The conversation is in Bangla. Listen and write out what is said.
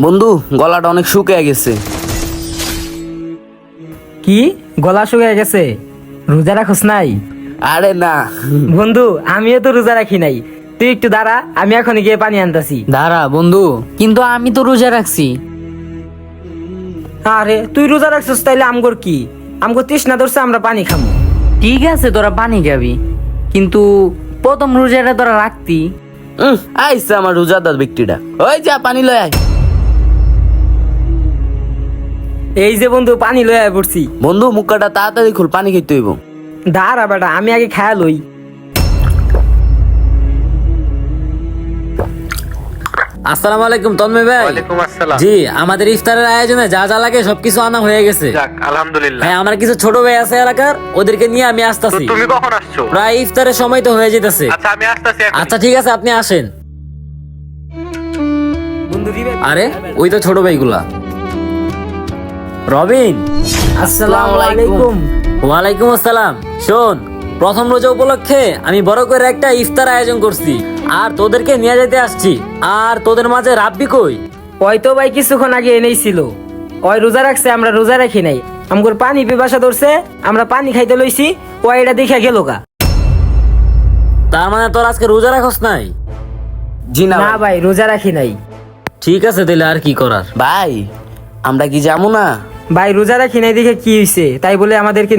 বন্ধু গলাটা অনেক শুকিয়ে গেছে। কি গলা শুকিয়ে গেছে? রোজা রাখস নাই? আরে না বন্ধু আমিও তো রোজা রাখি নাই। তুই একটু দাঁড়া, আমি এখন গিয়ে পানি আনতাছি। দাঁড়া বন্ধু, কিন্তু আমি তো রোজা রাখছি। আরে তুই রোজা রাখছিস তাইলে আমগর কি? আমগর তৃষ্ণা ধরছে, আমরা পানি খামু। ঠিক আছে তোরা পানি খাবি, কিন্তু প্রথম রোজাটা তোরা রাখতি। আইসা আমার রোজাদার ব্যক্তিটা, ওই যা পানি লয় আয়। এই যে বন্ধু পানি লয়ে আয় পড়ছি। বন্ধু মুখটা তাড়াতাড়ি খুল, পানি খেতে হইব। দাঁড়া বেটা, আমি আগে খায়া লই। আসসালামু আলাইকুম তন্ময় ভাই। ওয়ালাইকুম আসসালাম। জি, আমাদের ইফতারের আয়োজনে যা যা লাগে সবকিছু আনা হয়ে গেছে। যাক আলহামদুলিল্লাহ। হ্যাঁ, আমার কিছু ছোট ভাই আছে এলাকার, ওদেরকে নিয়ে আমি তো আসতাছি। তুমি কখন আসছো? প্রায় ইফতারের সময় তো হয়ে যেতেছে। আচ্ছা আমি আসতেছি এখন। আচ্ছা ঠিক আছে, আপনি আসেন। বন্ধু রিবে আরে ওই তো ছোট ভাইগুলা। রবিন। আসসালামু আলাইকুম। ওয়ালাইকুম আসসালাম। শোন, প্রথম রোজা উপলক্ষে আমি বড় করে একটা ইফতার আয়োজন করছি, আর তোদেরকে নিয়ে যেতে আসছি। আর তোদের মাঝে রাব্বি কই? ওই তো ভাই কিছুক্ষণ আগে এনেই ছিল। ওই রোজা রাখছে, আমরা রোজা রাখি নাই। আমগর পানি পিপাসা ধরছে, আমরা পানি খাইতে লইছি। ওই এটা দেখে গেল গা। তার মানে তোর আজকে রোজা রাখস নাই? জি না না ভাই, রোজা রাখি নাই। ঠিক আছে, তাহলে আর কি করার। ভাই, আমরা কি যাবো না? ভাই রোজা রাখি নাই দেখে কি হইছে, তাই বলে আমাদেরকে